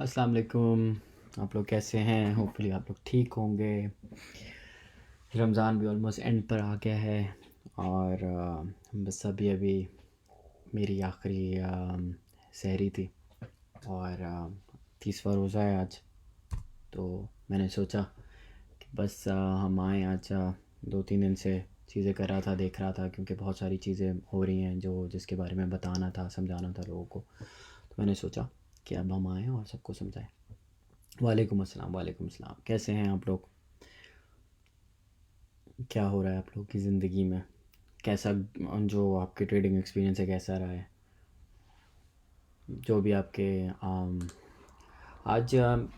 अस्सलाम वालेकुम। आप लोग कैसे हैं? होपफुली आप लोग ठीक होंगे। रमज़ान भी ऑलमोस्ट एंड पर आ गया है और बस अभी अभी मेरी आखिरी सहरी थी और 30वां रोज़ा है आज। तो मैंने सोचा कि बस हम आएँ आज। 2-3 दिन से चीज़ें कर रहा था, देख रहा था, क्योंकि बहुत सारी चीज़ें हो रही हैं जो जिसके बारे में बताना था, समझाना था लोगों को। तो मैंने सोचा कि अब हम आएँ और सबको समझाएं। वालेकुम अस्सलाम। वालेकुम अस्सलाम। कैसे हैं आप लोग? क्या हो रहा है आप लोग की ज़िंदगी में? कैसा जो आपके ट्रेडिंग एक्सपीरियंस है कैसा रहा है? जो भी आपके आज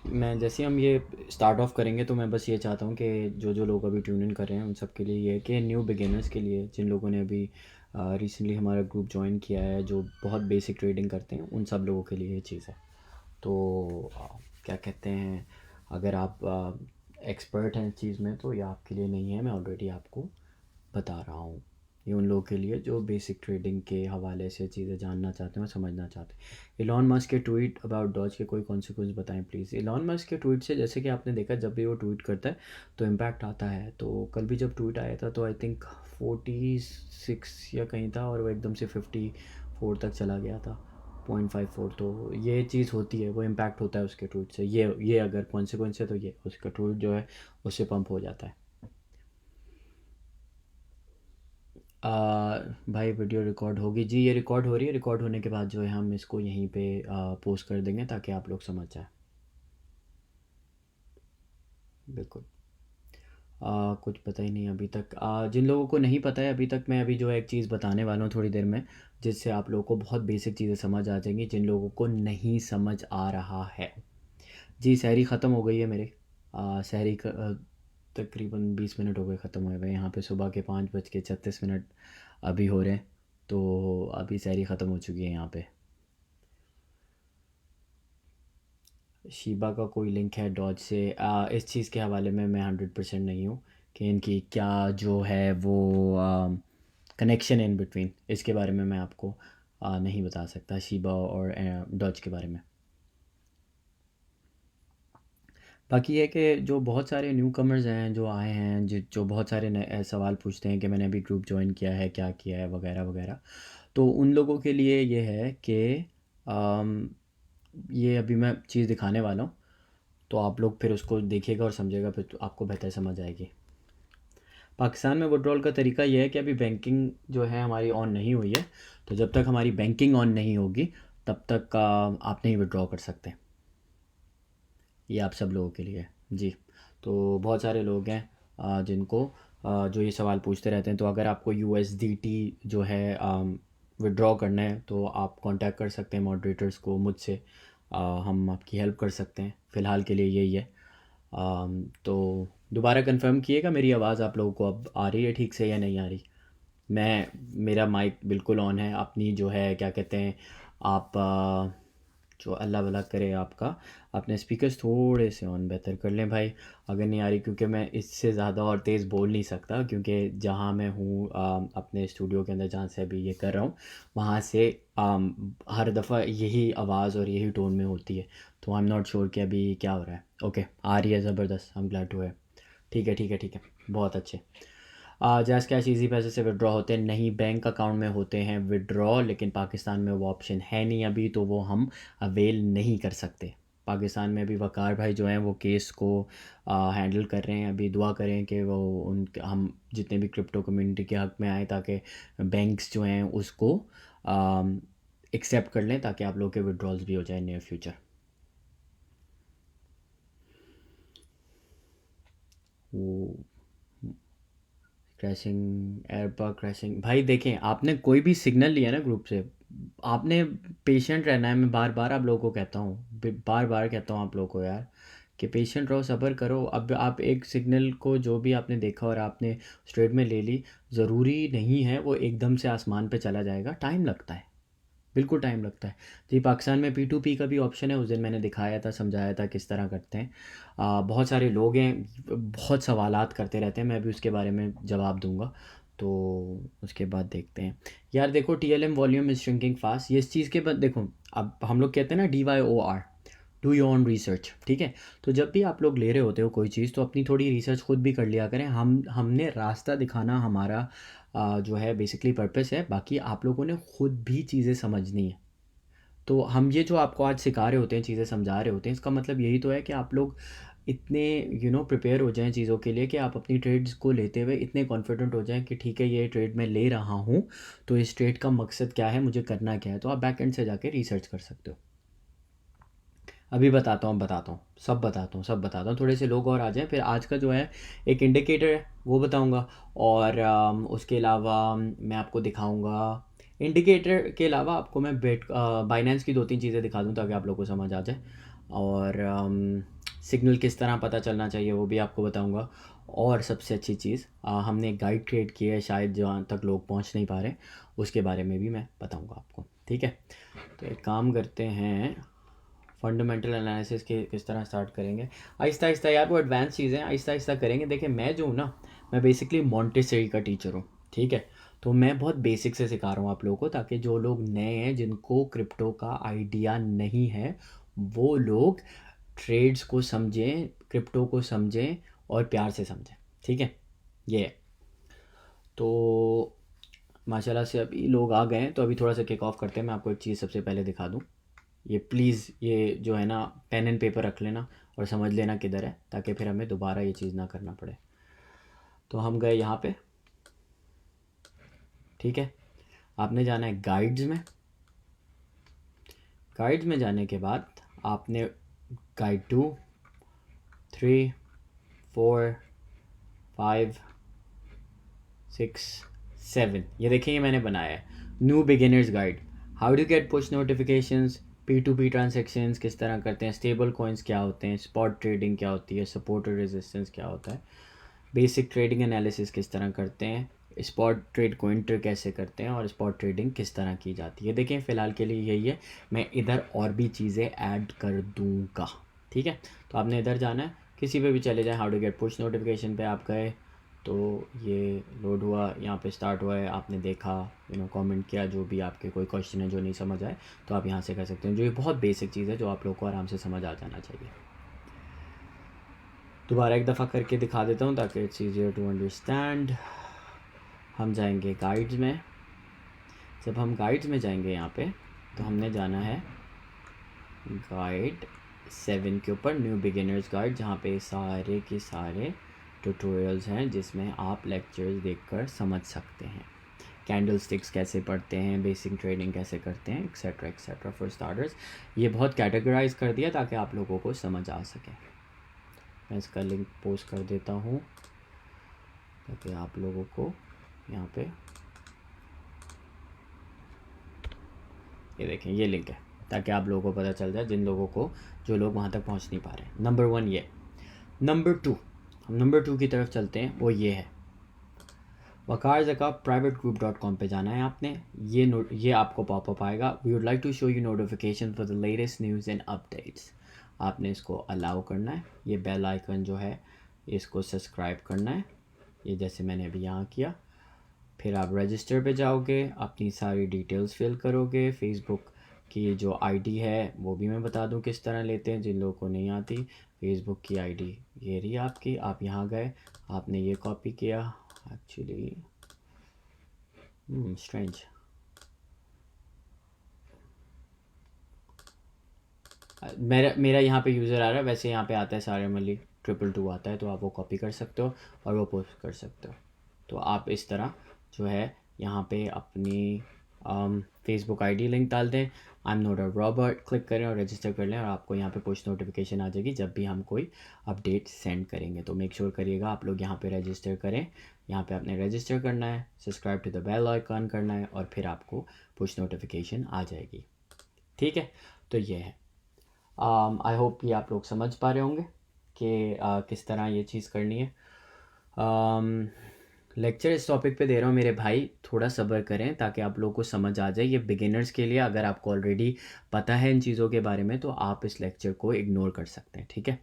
मैं जैसे हम ये स्टार्ट ऑफ करेंगे तो मैं बस ये चाहता हूँ कि जो जो लोग अभी ट्यून इन कर रहे हैं उन सब के लिए ये कि न्यू बिगिनर्स के लिए, जिन लोगों ने अभी रिसेंटली हमारा ग्रुप ज्वाइन किया है, जो बहुत बेसिक ट्रेडिंग करते हैं, उन सब लोगों के लिए ये चीज़ है। तो क्या कहते हैं, अगर आप एक्सपर्ट हैं इस चीज़ में तो ये आपके लिए नहीं है। मैं ऑलरेडी आपको बता रहा हूँ, ये उन लोगों के लिए जो बेसिक ट्रेडिंग के हवाले से चीज़ें जानना चाहते हैं और समझना चाहते हैं। इलॉन मस्क के ट्वीट अबाउट डॉज के कोई कॉन्सिक्वेंस बताएं प्लीज़। इलॉन मस्क के ट्वीट से, जैसे कि आपने देखा, जब भी वो ट्वीट करता है तो इम्पैक्ट आता है। तो कल भी जब ट्वीट आया था तो आई थिंक 46 या कहीं था और वो एकदम से 54 तक चला गया था, 0.54। तो ये चीज़ होती है, वो इम्पैक्ट होता है उसके ट्वीट से। ये अगर कॉन्सिक्वेंस है तो ये उसका ट्वीट जो है उससे पंप हो जाता है। भाई वीडियो रिकॉर्ड होगी जी, ये रिकॉर्ड हो रही है। रिकॉर्ड होने के बाद जो है हम इसको यहीं पे पोस्ट कर देंगे ताकि आप लोग समझ जाए। बिल्कुल। कुछ पता ही नहीं अभी तक। जिन लोगों को नहीं पता है अभी तक, मैं अभी जो है एक चीज़ बताने वाला हूँ थोड़ी देर में, जिससे आप लोगों को बहुत बेसिक चीज़ें समझ आ जाएंगी जिन लोगों को नहीं समझ आ रहा है। जी, सहरी ख़त्म हो गई है मेरे। सहरी तकरीबन 20 मिनट हो गए ख़त्म हुए हुए। यहाँ पे सुबह के 5:36 अभी हो रहे हैं। तो अभी सहरी ख़त्म हो चुकी है यहाँ पे। शीबा का कोई लिंक है डॉज से? इस चीज़ के हवाले में मैं 100% नहीं हूँ कि इनकी क्या जो है वो कनेक्शन इन बिटवीन, इसके बारे में मैं आपको नहीं बता सकता शीबा और डॉज के बारे में। बाकी ये कि जो बहुत सारे न्यू कमर्स हैं जो आए हैं, जो बहुत सारे नए सवाल पूछते हैं कि मैंने अभी ग्रुप ज्वाइन किया है, क्या किया है, वगैरह वगैरह। तो उन लोगों के लिए ये है कि अम, ये अभी मैं चीज़ दिखाने वाला हूँ, तो आप लोग फिर उसको देखिएगा और समझिएगा, फिर तो आपको बेहतर समझ आएगी। पाकिस्तान में विड्रॉल का तरीका यह है कि अभी बैंकिंग जो है हमारी ऑन नहीं हुई है। तो जब तक हमारी बैंकिंग ऑन नहीं होगी तब तक आप नहीं विड्रॉ कर सकते। ये आप सब लोगों के लिए है जी। तो बहुत सारे लोग हैं जिनको जो ये सवाल पूछते रहते हैं। तो अगर आपको USDT जो है विड्रॉ करना है तो आप कांटेक्ट कर सकते हैं मॉडरेटर्स को, मुझसे। हम आपकी हेल्प कर सकते हैं। फ़िलहाल के लिए यही है। तो दोबारा कंफर्म किएगा, मेरी आवाज़ आप लोगों को अब आ रही है ठीक से या नहीं आ रही? मैं मेरा माइक बिल्कुल ऑन है। अपनी जो है क्या कहते हैं, आप जो अल्लाह भला करे आपका, अपने स्पीकर्स थोड़े से ऑन बेहतर कर लें भाई, अगर नहीं आ रही। क्योंकि मैं इससे ज़्यादा और तेज़ बोल नहीं सकता, क्योंकि जहाँ मैं हूँ अपने स्टूडियो के अंदर, जहाँ से अभी ये कर रहा हूँ, वहाँ से हर दफ़ा यही आवाज़ और यही टोन में होती है। तो आई एम नॉट श्योर कि अभी क्या हो रहा है। ओके, आ रही है, ज़बरदस्त। आई एम ग्लैड टू है। ठीक है, ठीक है, ठीक है, बहुत अच्छे। जैज़ कैश इजी पैसे से विड्रॉ होते हैं? नहीं, बैंक अकाउंट में होते हैं विड्रॉ, लेकिन पाकिस्तान में वो ऑप्शन है नहीं अभी, तो वो हम अवेल नहीं कर सकते। पाकिस्तान में अभी वकार भाई जो हैं वो केस को हैंडल कर रहे हैं। अभी दुआ करें कि वो उन हम जितने भी क्रिप्टो कम्युनिटी के हक़ में आए, ताकि बैंक्स जो हैं उसको एक्सेप्ट कर लें, ताकि आप लोग के विड्रॉल्स भी हो जाए नियर फ्यूचर। वो क्रैशिंग, एयरबा क्रैशिंग, भाई देखें, आपने कोई भी सिग्नल लिया ना ग्रुप से, आपने पेशेंट रहना है। मैं बार बार आप लोगों को कहता हूँ, बार बार कहता हूँ आप लोगों को यार, कि पेशेंट रहो, सब्र करो। अब आप एक सिग्नल को जो भी आपने देखा और आपने स्ट्रेट में ले ली, ज़रूरी नहीं है वो एकदम से आसमान पे चला जाएगा। टाइम लगता है, बिल्कुल टाइम लगता है जी। पाकिस्तान में P2P का भी ऑप्शन है, उस दिन मैंने दिखाया था, समझाया था किस तरह करते हैं। बहुत सारे लोग हैं, बहुत सवालात करते रहते हैं, मैं भी उसके बारे में जवाब दूंगा। तो उसके बाद देखते हैं। यार देखो, TLM volume is shrinking fast, ये इस चीज़ के बाद देखो, अब हम लोग कहते हैं ना DYOR, do your own research, ठीक है। तो जब भी आप लोग ले रहे होते हो कोई चीज़ तो अपनी थोड़ी रिसर्च खुद भी कर लिया करें। हमने रास्ता दिखाना हमारा जो है बेसिकली पर्पस है, बाकी आप लोगों ने खुद भी चीज़ें समझनी है। तो हम ये जो आपको आज सिखा रहे होते हैं, चीज़ें समझा रहे होते हैं, इसका मतलब यही तो है कि आप लोग इतने प्रिपेयर हो जाएं चीज़ों के लिए कि आप अपनी ट्रेड्स को लेते हुए इतने कॉन्फिडेंट हो जाएं कि ठीक है ये ट्रेड मैं ले रहा हूँ, तो इस ट्रेड का मकसद क्या है, मुझे करना क्या है। तो आप बैक एंड से जाके रिसर्च कर सकते हो। अभी बताता हूँ सब बताता हूँ। थोड़े से लोग और आ जाएं, फिर आज का जो है एक इंडिकेटर है वो बताऊँगा, और उसके अलावा मैं आपको दिखाऊँगा, इंडिकेटर के अलावा आपको मैं बाइनेंस की 2-3 चीज़ें दिखा दूँ ताकि आप लोग को समझ आ जाए, और सिग्नल किस तरह पता चलना चाहिए वो भी आपको बताऊँगा। और सबसे अच्छी चीज़, हमने एक गाइड क्रिएट की है, शायद जहाँ तक लोग पहुँच नहीं पा रहे, उसके बारे में भी मैं बताऊँगा आपको, ठीक है। तो एक काम करते हैं, फंडामेंटल एनालिसिस के किस तरह स्टार्ट करेंगे आहिस्ता आहिस्ता। यार वो एडवांस चीज़ें आहिस्ता आहिस्ता करेंगे। देखिए मैं जो हूँ ना, मैं बेसिकली मॉन्टेसरी का टीचर हूँ, ठीक है। तो मैं बहुत बेसिक से सिखा रहा हूँ आप लोगों को, ताकि जो लोग नए हैं जिनको क्रिप्टो का आइडिया नहीं है वो लोग ट्रेड्स को समझें, क्रिप्टो को समझें और प्यार से समझें, ठीक है। ये है। तो माशाल्लाह से अभी लोग आ गए हैं, तो अभी थोड़ा सा किक ऑफ करते हैं। मैं आपको एक चीज़ सबसे पहले दिखा दूँ। ये प्लीज़ ये जो है ना पेन एंड पेपर रख लेना और समझ लेना किधर है, ताकि फिर हमें दोबारा ये चीज़ ना करना पड़े। तो हम गए यहाँ पे, ठीक है। आपने जाना है गाइड्स में। गाइड्स में जाने के बाद आपने गाइड 2, 3, 4, 5, 6, 7, ये देखिए मैंने बनाया है new beginners guide. How do get push notifications, P2P transactions किस तरह करते हैं, स्टेबल कॉइन्स क्या होते हैं, स्पॉट ट्रेडिंग क्या होती है, सपोर्ट और रेजिस्टेंस क्या होता है, बेसिक ट्रेडिंग एनालिसिस किस तरह करते हैं, स्पॉट ट्रेड को इंटर कैसे करते हैं, और स्पॉट ट्रेडिंग किस तरह की जाती है। देखें फ़िलहाल के लिए यही है, मैं इधर और भी चीज़ें ऐड कर दूँगा, ठीक है। तो आपने इधर जाना है, किसी पे भी चले जाएं, how to get push notification पे आप गए, तो ये लोड हुआ, यहाँ पे स्टार्ट हुआ है, आपने देखा, कमेंट किया, जो भी आपके कोई क्वेश्चन है जो नहीं समझ आए तो आप यहाँ से कर सकते हैं। जो ये बहुत बेसिक चीज़ है जो आप लोग को आराम से समझ आ जाना चाहिए। दोबारा एक दफ़ा करके दिखा देता हूँ ताकि इट्स ईजियर टू अंडरस्टैंड। हम जाएंगे गाइड्स में। जब हम गाइड्स में जाएंगे यहाँ पे, तो हमने जाना है गाइड 7 के ऊपर, न्यू बिगिनर्स गाइड, जहाँ पे सारे के सारे ट्यूटोरियल्स हैं जिसमें आप लेक्चर्स देखकर समझ सकते हैं। कैंडल स्टिक्स कैसे पढ़ते हैं, बेसिक ट्रेडिंग कैसे करते हैं, एक्सेट्रा एक्सेट्रा फॉर स्टार्टर्स। ये बहुत कैटेगराइज कर दिया ताकि आप लोगों को समझ आ सके। मैं इसका लिंक पोस्ट कर देता हूँ ताकि आप लोगों को यहाँ पे, ये देखें ये लिंक है, ताकि आप लोगों को पता चल जाए, जिन लोगों को, जो लोग वहाँ तक पहुँच नहीं पा रहे। नंबर 1 ये। नंबर 2, हम नंबर 2 की तरफ चलते हैं, वो ये है वकार ज़काब privategroup.com पे जाना है आपने। ये आपको पॉपअप आएगा, we would like to show you notification for the latest news and updates. आपने इसको अलाउ करना है, ये बेल आइकन जो है इसको सब्सक्राइब करना है, ये जैसे मैंने अभी यहाँ किया। फिर आप रजिस्टर पे जाओगे, अपनी सारी डिटेल्स फिल करोगे। फेसबुक की जो आईडी है वो भी मैं बता दूं किस तरह लेते हैं, जिन लोगों को नहीं आती। फेसबुक की आईडी ये रही आपकी, आप यहाँ गए, आपने ये कॉपी किया, एक्चुअली स्ट्रेंज, मेरा यहाँ पे यूज़र आ रहा है, वैसे यहाँ पे आता है सारे मली 222 आता है, तो आप वो कॉपी कर सकते हो और वो पोस्ट कर सकते हो। तो आप इस तरह जो है यहाँ पे अपनी फेसबुक आईडी लिंक डाल दें, I am not a Robert, click करें और रजिस्टर कर लें, और आपको यहाँ पे पुश नोटिफिकेशन आ जाएगी जब भी हम कोई अपडेट सेंड करेंगे। तो मेक श्योर करिएगा आप लोग यहाँ पे रजिस्टर करें। यहाँ पे आपने रजिस्टर करना है, subscribe to the bell icon करना है, और फिर आपको पुश नोटिफिकेशन आ जाएगी, ठीक है। तो ये है, आई होप ये आप लोग समझ पा रहे होंगे कि किस तरह ये चीज़ करनी है। लेक्चर इस टॉपिक पे दे रहा हूँ मेरे भाई, थोड़ा सब्र करें ताकि आप लोगों को समझ आ जाए। ये बिगिनर्स के लिए, अगर आपको ऑलरेडी पता है इन चीज़ों के बारे में तो आप इस लेक्चर को इग्नोर कर सकते हैं, ठीक है।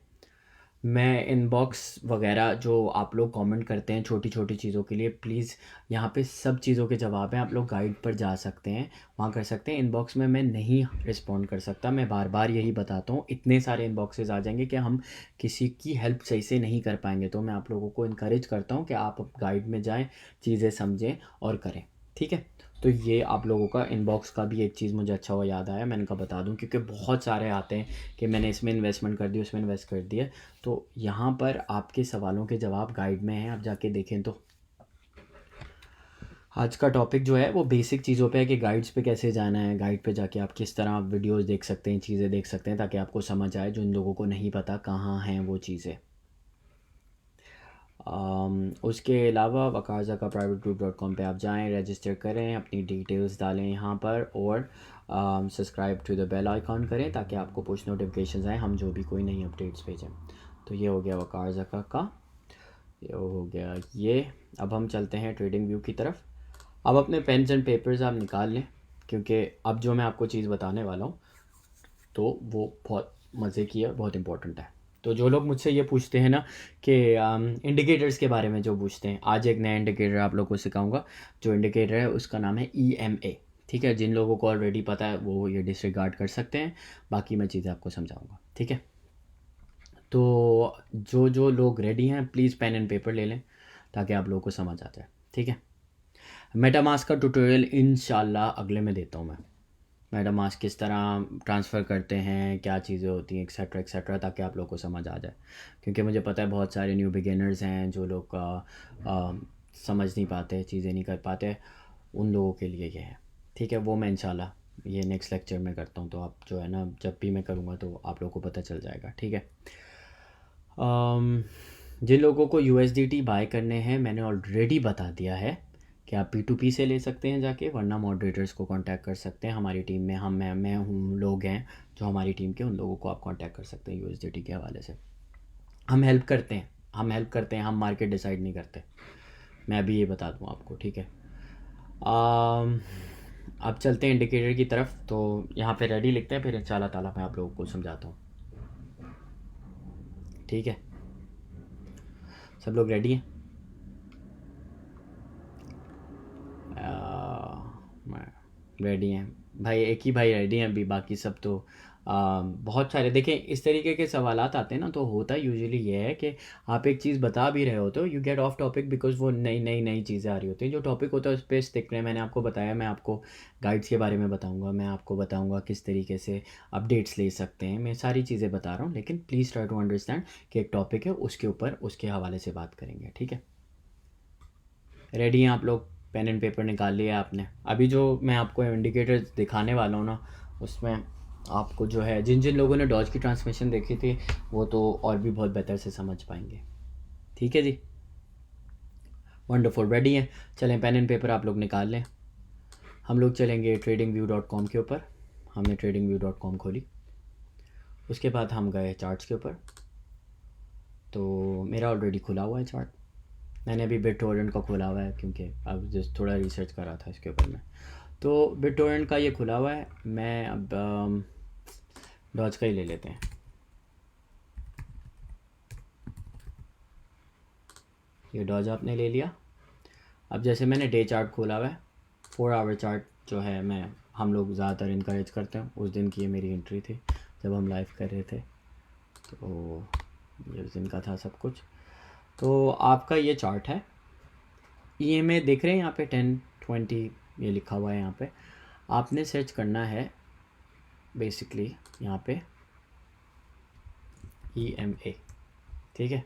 मैं इनबॉक्स वगैरह जो आप लोग कमेंट करते हैं छोटी छोटी चीज़ों के लिए, प्लीज़ यहाँ पे सब चीज़ों के जवाब हैं, आप लोग गाइड पर जा सकते हैं, वहाँ कर सकते हैं। इनबॉक्स में मैं नहीं रिस्पॉन्ड कर सकता, मैं बार बार यही बताता हूँ, इतने सारे इनबॉक्सेस आ जाएंगे कि हम किसी की हेल्प सही से नहीं कर पाएंगे। तो मैं आप लोगों को इनकरेज करता हूँ कि आप गाइड में जाएँ, चीज़ें समझें और करें, ठीक है। तो ये आप लोगों का इनबॉक्स का भी एक चीज़ मुझे अच्छा हुआ याद आया, मैंने कहा बता दूं, क्योंकि बहुत सारे आते हैं कि मैंने इसमें इन्वेस्टमेंट कर दी, उसमें इन्वेस्ट कर दिया। तो यहाँ पर आपके सवालों के जवाब गाइड में हैं, आप जाके देखें। तो आज का टॉपिक जो है वो बेसिक चीज़ों पे है कि गाइड्स पे कैसे जाना है, गाइड पे जाके आप किस तरह वीडियोस देख सकते हैं, चीज़ें देख सकते हैं, ताकि आपको समझ आए, जो इन लोगों को नहीं पता कहाँ हैं वो चीज़ें। उसके अलावा वकाज़ा का privategroup.com पे आप जाएं, रजिस्टर करें, अपनी डिटेल्स डालें यहाँ पर, और subscribe to the bell icon करें ताकि आपको पुश नोटिफिकेशंस आए हम जो भी कोई नई अपडेट्स भेजें। तो ये हो गया वकाज़ा का, ये हो गया ये। अब हम चलते हैं ट्रेडिंग व्यू की तरफ। अब अपने पेन्स एंड पेपर्स आप निकाल लें, क्योंकि अब जो मैं आपको चीज़ बताने वाला हूँ तो वो बहुत मज़े की है, बहुत इंपॉर्टेंट है। तो जो लोग मुझसे ये पूछते हैं ना कि इंडिकेटर्स के बारे में जो पूछते हैं, आज एक नया इंडिकेटर आप लोगों को सिखाऊंगा। जो इंडिकेटर है उसका नाम है EMA, ठीक है। जिन लोगों को ऑलरेडी पता है वो ये डिसरिगार्ड कर सकते हैं, बाकी मैं चीज़ें आपको समझाऊंगा, ठीक है। तो जो जो लोग रेडी हैं प्लीज़ पेन एंड पेपर ले लें ताकि आप लोगों को समझ आ जाए, ठीक है। मेटामास्क का ट्यूटोरियल इंशाल्लाह अगले में देता हूँ मैं, मेटामास्क किस तरह ट्रांसफ़र करते हैं, क्या चीज़ें होती हैं, एक्सेट्रा एक्सेट्रा, ताकि आप लोग को समझ आ जाए। क्योंकि मुझे पता है बहुत सारे न्यू बिगिनर्स हैं जो लोग समझ नहीं पाते, चीज़ें नहीं कर पाते, उन लोगों के लिए ये है, ठीक है। वो मैं इंशाल्लाह ये नेक्स्ट लेक्चर में करता हूँ, तो आप जो है ना, जब भी मैं करूँगा तो आप लोगों को पता चल जाएगा, ठीक है। जिन लोगों को USDT बाय करने हैं मैंने ऑलरेडी बता दिया है कि आप P2P से ले सकते हैं जाके, वरना मॉडरेटर्स को कांटेक्ट कर सकते हैं। हमारी टीम में मैं हूँ, लोग हैं जो हमारी टीम के, उन लोगों को आप कांटेक्ट कर सकते हैं USDT के हवाले से। हम हेल्प करते हैं, हम मार्केट डिसाइड नहीं करते, मैं अभी ये बता दूँ आपको, ठीक है। अब चलते हैं इंडिकेटर की तरफ। तो यहाँ पे रेडी लिखते हैं, फिर इंशाल्लाह ताला मैं आप लोगों को समझाता हूँ, ठीक है। सब लोग रेडी हैं? रेडी हैं भाई, एक ही भाई रेडी हैं अभी, बाकी सब तो बहुत सारे। देखें, इस तरीके के सवालात आते हैं ना, तो होता यूजुअली ये है कि आप एक चीज़ बता भी रहे होते हो, you get of topic, because वो नई नई नई चीज़ें आ रही होती हैं। जो टॉपिक होता है उस पर स्टिक करें। मैंने आपको बताया, मैं आपको गाइड्स के बारे में बताऊंगा, मैं आपको बताऊंगा किस तरीके से अपडेट्स ले सकते हैं, मैं सारी चीज़ें बता रहा हूँ, लेकिन प्लीज़ ट्राई टू अंडरस्टैंड कि एक टॉपिक है, उसके ऊपर उसके हवाले से बात करेंगे, ठीक है। रेडी हैं आप लोग? पेन एंड पेपर निकाल लिया आपने? अभी जो मैं आपको इंडिकेटर दिखाने वाला हूँ ना, उसमें आपको जो है, जिन जिन लोगों ने डॉज की ट्रांसमिशन देखी थी वो तो और भी बहुत बेहतर से समझ पाएंगे, ठीक है जी। वंडरफुल, रेडी हैं? चलें, पेन एंड पेपर आप लोग निकाल लें। हम लोग चलेंगे tradingview.com के ऊपर। हमने tradingview.com खोली, उसके बाद हम गए चार्ट्स के ऊपर। तो मेरा ऑलरेडी खुला हुआ है चार्ट, मैंने अभी BitTorrent का खोला हुआ है, क्योंकि अब जस्ट थोड़ा रिसर्च कर रहा था इसके ऊपर में। तो BitTorrent का ये खुला हुआ है, मैं अब डॉज का ही ले लेते हैं। ये डॉज आपने ले लिया। अब जैसे मैंने डे चार्ट खोला हुआ है, 4 आवर चार्ट जो है, मैं हम लोग ज़्यादातर इनकरेज करते हैं। उस दिन की ये मेरी एंट्री थी जब हम लाइव कर रहे थे, तो ये उस दिन का था सब कुछ। तो आपका ये चार्ट है, EMA देख रहे हैं यहाँ पे 10-20 ये लिखा हुआ है। यहाँ पे आपने सर्च करना है बेसिकली यहाँ पे EMA, ठीक है।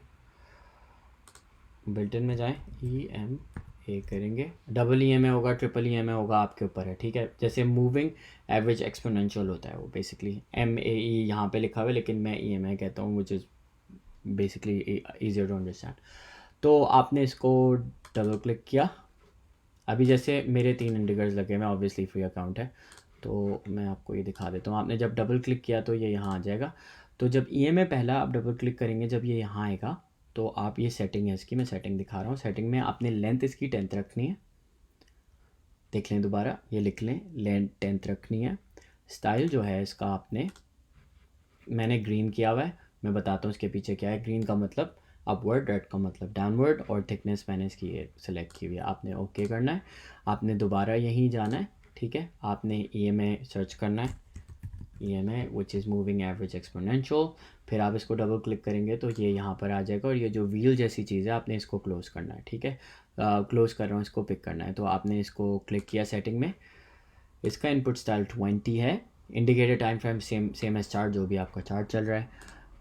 बिल्टन में जाएं, EMA करेंगे, डबल EMA होगा, ट्रिपल EMA होगा, आपके ऊपर है, ठीक है। जैसे मूविंग एवरेज एक्सपोनेंशियल होता है वो बेसिकली MAE यहाँ पे लिखा हुआ है, लेकिन मैं EMA कहता हूँ, which is basically easier to understand. तो आपने इसको डबल क्लिक किया। अभी जैसे मेरे 3 इंडिकेटर्स लगे हुए हैं, ऑब्वियसली फ्री अकाउंट है, तो मैं आपको ये दिखा देता हूँ। आपने जब डबल क्लिक किया तो ये यहाँ आ जाएगा। तो जब EMA पहला आप डबल क्लिक करेंगे, जब ये यहाँ आएगा, तो आप, ये सेटिंग है इसकी, मैं सेटिंग दिखा रहा हूँ। सेटिंग में आपने लेंथ इसकी 10th रखनी है, देख लें दोबारा, ये लिख लें, लेंथ 10th रखनी है। स्टाइल जो है इसका आपने, मैंने ग्रीन किया हुआ है, मैं बताता हूँ इसके पीछे क्या है। ग्रीन का मतलब अपवर्ड, रेड का मतलब डाउनवर्ड, और थिकनेस मैंने इसकी ये सेलेक्ट की हुई है। आपने ओके करना है, आपने दोबारा यहीं जाना है, ठीक है। आपने EMA सर्च करना है, EMA which is moving average exponential. फिर आप इसको डबल क्लिक करेंगे तो ये यहाँ पर आ जाएगा, और ये जो व्हील जैसी चीज़ है आपने इसको क्लोज़ करना है, ठीक है। क्लोज़ कर रहा हूँ, इसको पिक करना है, तो आपने इसको क्लिक किया सेटिंग में। इसका इनपुट स्टाइल 20 है, indicator time frame same as chart, जो भी आपका चार्ट चल रहा है।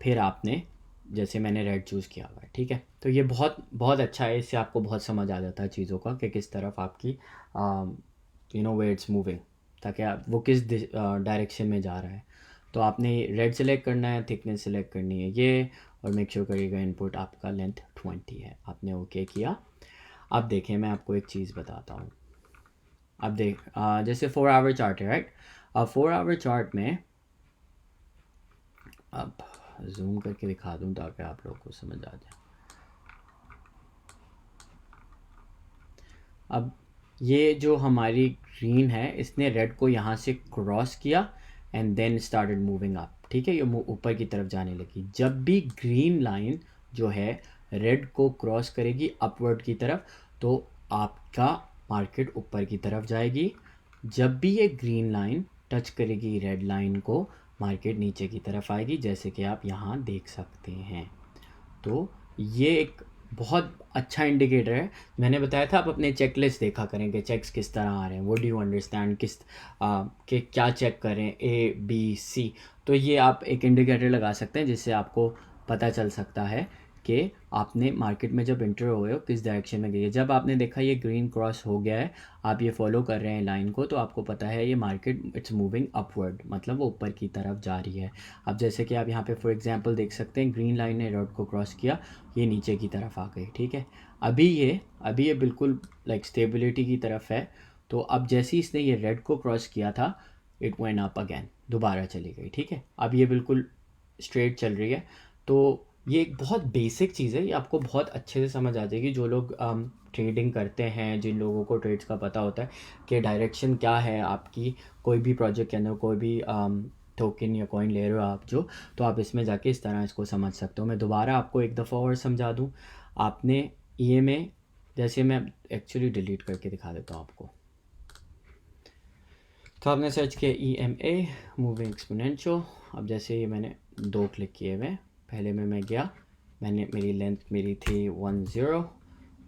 फिर आपने जैसे मैंने रेड चूज़ किया हुआ है, ठीक है। तो ये बहुत बहुत अच्छा है, इससे आपको बहुत समझ आ जाता है चीज़ों का कि किस तरफ आपकी वे इट्स मूविंग, ताकि आप वो किस डायरेक्शन में जा रहा है। तो आपने रेड सेलेक्ट करना है, थिकनेस सेलेक्ट करनी है ये, और मेक श्योर करिएगा इनपुट आपका लेंथ 20 है। आपने ओके किया। अब देखें, मैं आपको एक चीज़ बताता हूँ। अब जैसे 4 आवर चार्ट है, राइट। अब 4 आवर चार्ट में, अब जूम करके दिखा दूँ ताकि आप लोगों को समझ आ जाए। अब ये जो हमारी ग्रीन है, इसने रेड को यहाँ से क्रॉस किया and then started moving up, ठीक है। ये ऊपर की तरफ जाने लगी। जब भी ग्रीन लाइन जो है रेड को क्रॉस करेगी अपवर्ड की तरफ, तो आपका मार्केट ऊपर की तरफ जाएगी। जब भी ये ग्रीन लाइन टच करेगी रेड लाइन को, मार्केट नीचे की तरफ आएगी, जैसे कि आप यहाँ देख सकते हैं। तो ये एक बहुत अच्छा इंडिकेटर है। मैंने बताया था आप अपने चेकलिस्ट देखा करें कि चेक्स किस तरह आ रहे हैं, व्हाट डू यू अंडरस्टैंड, कि क्या चेक करें, ABC। तो ये आप एक इंडिकेटर लगा सकते हैं जिससे आपको पता चल सकता है कि आपने मार्केट में जब इंटर हो गए हो किस डायरेक्शन में गई है। जब आपने देखा ये ग्रीन क्रॉस हो गया है, आप ये फॉलो कर रहे हैं लाइन को, तो आपको पता है ये मार्केट इट्स मूविंग अपवर्ड, मतलब वो ऊपर की तरफ जा रही है। अब जैसे कि आप यहाँ पे फॉर एग्जांपल देख सकते हैं, ग्रीन लाइन ने रेड को क्रॉस किया, ये नीचे की तरफ आ गई, ठीक है। अभी ये बिल्कुल लाइक स्टेबिलिटी की तरफ है। तो अब जैसे ही इसने ये रेड को क्रॉस किया था, इट वेंट अप अगेन, दोबारा चली गई, ठीक है। अब ये बिल्कुल स्ट्रेट चल रही है। तो ये एक बहुत बेसिक चीज़ है, ये आपको बहुत अच्छे से समझ आ जाएगी। जो लोग ट्रेडिंग करते हैं, जिन लोगों को ट्रेड्स का पता होता है कि डायरेक्शन क्या है आपकी, कोई भी प्रोजेक्ट के अंदर कोई भी टोकन या कॉइन ले रहे हो आप जो, तो आप इसमें जाके इस तरह इसको समझ सकते हो। मैं दोबारा आपको एक दफ़ा और समझा दूँ। आपने EMA, जैसे मैं एक्चुअली डिलीट करके दिखा देता हूँ आपको। तो आपने सर्च किया EMA मूविंग एक्सपोनेंशियल। अब जैसे ये मैंने 2 क्लिक किए हुए, पहले में मैं गया, मेरी लेंथ मेरी थी 10,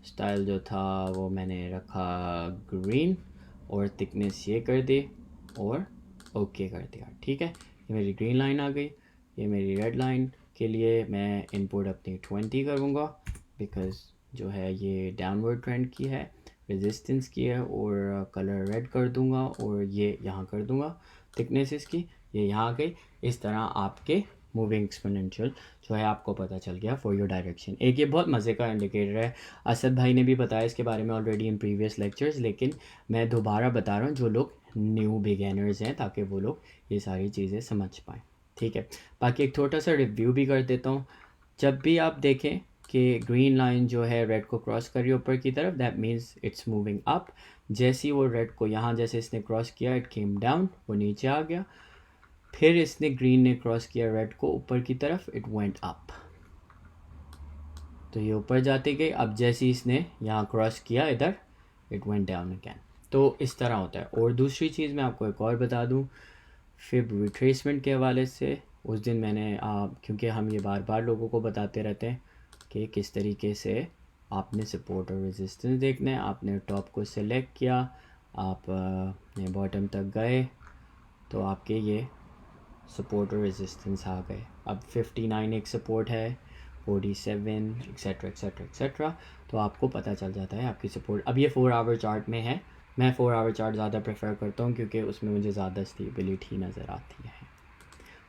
स्टाइल जो था वो मैंने रखा ग्रीन, और थिकनेस ये कर दी और ओके कर दिया, ठीक है। ये मेरी ग्रीन लाइन आ गई। ये मेरी रेड लाइन के लिए मैं इनपुट अपनी 20 करूँगा, बिकॉज़ जो है ये डाउनवर्ड ट्रेंड की है, रेजिस्टेंस की है, और कलर रेड कर दूंगा, और ये यहाँ कर दूंगा थिकनेस इसकी, ये यहाँ आ गई। इस तरह आपके मूविंग एक्सपोनेंशियल जो है आपको पता चल गया फॉर योर डायरेक्शन। एक ये बहुत मज़े का इंडिकेटर है, असद भाई ने भी बताया इसके बारे में ऑलरेडी इन प्रीवियस लेक्चर्स, लेकिन मैं दोबारा बता रहा हूँ जो लोग न्यू बिगेनर्स हैं, ताकि वो लोग ये सारी चीज़ें समझ पाएँ, ठीक है। बाकी एक छोटा सा रिव्यू भी कर देता हूँ। जब भी आप देखें कि ग्रीन लाइन जो है रेड को क्रॉस कर रही है ऊपर की तरफ, that means it's moving up. जैसे ही वो रेड को यहाँ जैसे इसने क्रॉस किया, इट केम डाउन, वो नीचे आ गया। फिर इसने ग्रीन ने क्रॉस किया रेड को ऊपर की तरफ, इट वेंट अप, तो ये ऊपर जाती गई। अब जैसे ही इसने यहाँ क्रॉस किया इधर, इट वेंट डाउन अगैन। तो इस तरह होता है। और दूसरी चीज़ मैं आपको एक और बता दूँ, फिर रिट्रेसमेंट के हवाले से, उस दिन मैंने क्योंकि हम ये बार बार लोगों को बताते रहते हैं कि किस तरीके से आपने सपोर्ट और रेजिस्टेंस देखना है। आपने टॉप को सिलेक्ट किया, आप बॉटम तक गए, तो आपके ये सपोर्ट और रेजिस्टेंस आ गए। अब 59 एक सपोर्ट है, 47 एक्सेट्रा एक्सेट्रा एक्सेट्रा। तो आपको पता चल जाता है आपकी सपोर्ट। अब ये 4 आवर चार्ट में है, मैं 4 आवर चार्ट ज़्यादा प्रेफर करता हूँ क्योंकि उसमें मुझे ज़्यादा स्टेबिलिटी नज़र आती है।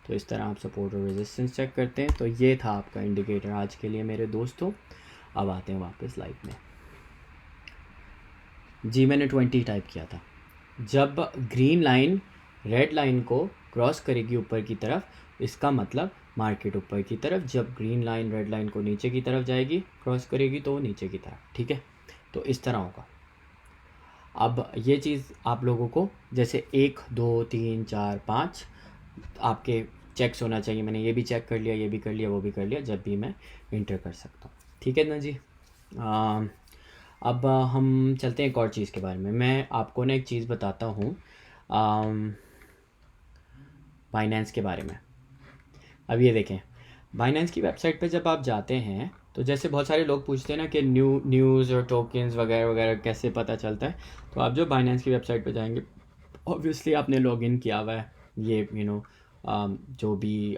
तो इस तरह आप सपोर्ट और रेजिस्टेंस चेक करते हैं। तो ये था आपका इंडिकेटर आज के लिए मेरे दोस्तों। अब आते हैं वापस लाइव में। जी मैंने 20 टाइप किया था। जब ग्रीन लाइन रेड लाइन को क्रॉस करेगी ऊपर की तरफ, इसका मतलब मार्केट ऊपर की तरफ। जब ग्रीन लाइन रेड लाइन को नीचे की तरफ जाएगी, क्रॉस करेगी, तो वो नीचे की तरफ, ठीक है। तो इस तरह होगा। अब ये चीज़ आप लोगों को जैसे 1 2 3 4 5 आपके चेक्स होना चाहिए, मैंने ये भी चेक कर लिया, ये भी कर लिया, वो भी कर लिया, जब भी मैं इंटर कर सकता हूँ। ठीक है ना जी। अब हम चलते हैं एक और चीज़ के बारे में। मैं आपको ना एक चीज़ बताता हूँ बाइनेंस के बारे में। अब ये देखें, बाइनेंस की वेबसाइट पे जब आप जाते हैं तो जैसे बहुत सारे लोग पूछते हैं ना कि न्यूज़ और टोकन्स वगैरह वगैरह कैसे पता चलता है। तो आप जो बाइनेंस की वेबसाइट पे जाएंगे, ऑब्वियसली आपने लॉगिन किया हुआ है, ये जो भी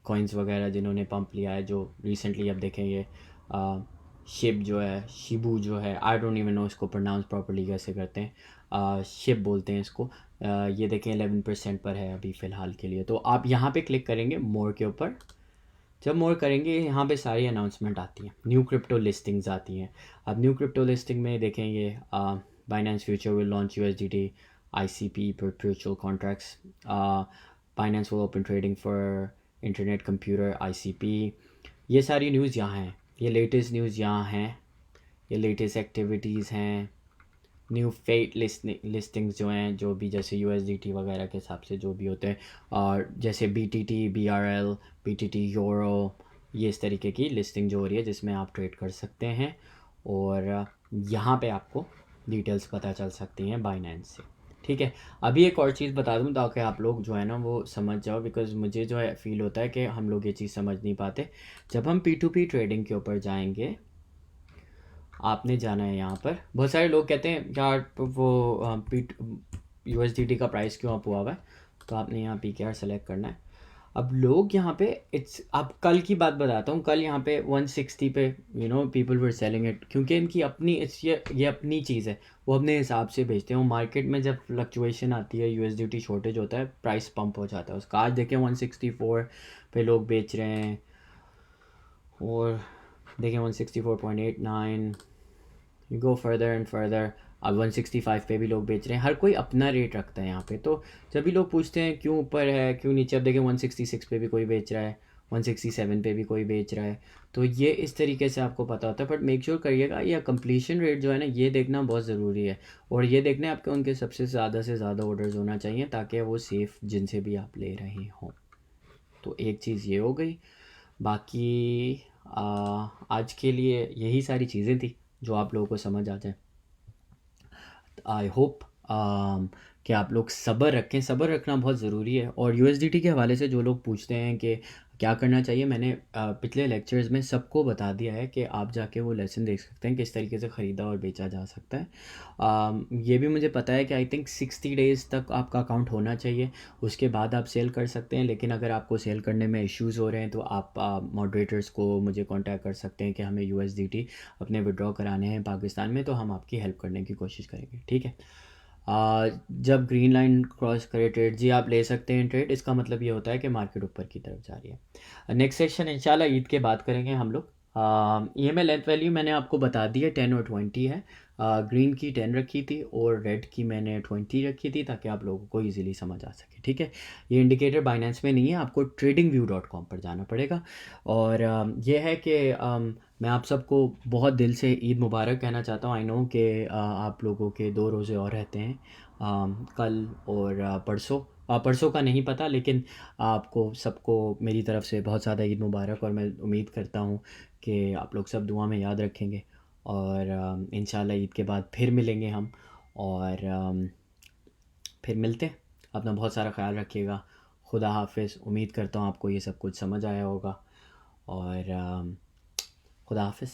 कॉइन्स वगैरह जिन्होंने पंप लिया है, जो रिसेंटली अब देखें ये शिब जो है, शिबू जो है, आई डोंट इवन नो इसको प्रोनाउंस प्रॉपर्ली कैसे करते हैं, शिब बोलते हैं इसको। ये देखें 11% पर है अभी फ़िलहाल के लिए। तो आप यहाँ पे क्लिक करेंगे मोर के ऊपर। जब मोर करेंगे यहाँ पे सारी अनाउंसमेंट आती हैं, न्यू क्रिप्टो लिस्टिंग्स आती हैं। अब न्यू क्रिप्टो लिस्टिंग में देखें ये Binance future will launch USDT ICP perpetual contracts, Binance will open trading for internet computer ICP। ये सारी न्यूज़ यहाँ हैं, ये लेटेस्ट न्यूज़ यहाँ हैं, ये लेटेस्ट एक्टिविटीज़ हैं। न्यू फेट लिस्टिंग्स जो हैं, जो भी जैसे USDT वगैरह के हिसाब से जो भी होते हैं, और जैसे BTT BRL BTT यूरो, ये इस तरीके की लिस्टिंग जो हो रही है जिसमें आप ट्रेड कर सकते हैं। और यहाँ पे आपको डिटेल्स पता चल सकती हैं बाइनेंस से। ठीक है, अभी एक और चीज़ बता दूँ ताकि आप लोग जो है ना वो समझ जाओ, बिकॉज़ मुझे जो है फ़ील होता है कि हम लोग ये चीज़ समझ नहीं पाते। जब हम P2P ट्रेडिंग के ऊपर जाएंगे, आपने जाना है यहाँ पर। बहुत सारे लोग कहते हैं यार वो USDT का प्राइस क्यों अप हुआ हुआ है, तो आपने यहाँ PKR सेलेक्ट करना है। अब लोग यहाँ पे अब कल की बात बताता हूँ, कल यहाँ पे 160 पे पीपल वर सेलिंग इट, क्योंकि इनकी अपनी ये अपनी चीज़ है, वो अपने हिसाब से बेचते हैं। मार्केट में जब फ्लक्चुएशन आती है, USDT शॉर्टेज होता है, प्राइस पंप हो जाता है उसका। आज देखें 164 पे लोग बेच रहे हैं, और देखें 164.89, you go further and further. अब 165 पे भी लोग बेच रहे हैं, हर कोई अपना रेट रखता है यहाँ पे। तो जब भी लोग पूछते हैं क्यों ऊपर है क्यों नीचे, अब देखें 166 पे भी कोई बेच रहा है, 167 पे भी कोई बेच रहा है। तो ये इस तरीके से आपको पता होता है। बट मेक श्योर करिएगा ये कंप्लीशन रेट जो है ना, ये देखना बहुत ज़रूरी है। और ये देखना है आपके उनके सबसे ज़्यादा से ज़्यादा ऑर्डर्स होना चाहिए, ताकि वो सेफ़ जिनसे भी आप ले रहे हों। तो एक चीज़ ये हो गई। बाकी आज के लिए यही सारी चीज़ें थी जो आप लोगों को समझ आ जाए। आई होप कि आप लोग सब्र रखें, सब्र रखना बहुत ज़रूरी है। और USDT के हवाले से जो लोग पूछते हैं कि क्या करना चाहिए, मैंने पिछले लेक्चर्स में सबको बता दिया है कि आप जाके वो लेसन देख सकते हैं किस तरीके से ख़रीदा और बेचा जा सकता है। ये भी मुझे पता है कि आई थिंक 60 डेज़ तक आपका अकाउंट होना चाहिए, उसके बाद आप सेल कर सकते हैं। लेकिन अगर आपको सेल करने में इश्यूज़ हो रहे हैं तो आप मॉडरेटर्स को मुझे कांटेक्ट कर सकते हैं कि हमें USDT अपने विड्रॉ कराने हैं पाकिस्तान में, तो हम आपकी हेल्प करने की कोशिश करेंगे। ठीक है, जब ग्रीन लाइन क्रॉस करे ट्रेड, जी आप ले सकते हैं ट्रेड, इसका मतलब ये होता है कि मार्केट ऊपर की तरफ जा रही है। नेक्स्ट सेक्शन इंशाल्लाह ईद के बाद करेंगे हम लोग। EMA लेंथ वैल्यू मैंने आपको बता दी है, 10 और 20 है। ग्रीन की 10 रखी थी और रेड की मैंने 20 रखी थी, ताकि आप लोगों को इजीली समझ आ सके। ठीक है, ये इंडिकेटर बाइनेंस में नहीं है, आपको tradingview.com पर जाना पड़ेगा। और ये है कि मैं आप सबको बहुत दिल से ईद मुबारक कहना चाहता हूँ। आई नो कि आप लोगों के 2 रोज़े और रहते हैं, कल और परसों। परसों का नहीं पता, लेकिन आपको सबको मेरी तरफ से बहुत ज़्यादा ईद मुबारक। और मैं उम्मीद करता हूँ कि आप लोग सब दुआ में याद रखेंगे। और इंशाल्लाह ईद के बाद फिर मिलेंगे हम, और फिर मिलते हैं। अपना बहुत सारा ख्याल रखिएगा। खुदा हाफिज़। उम्मीद करता हूँ आपको ये सब कुछ समझ आया होगा, और खुदा हाफिज़।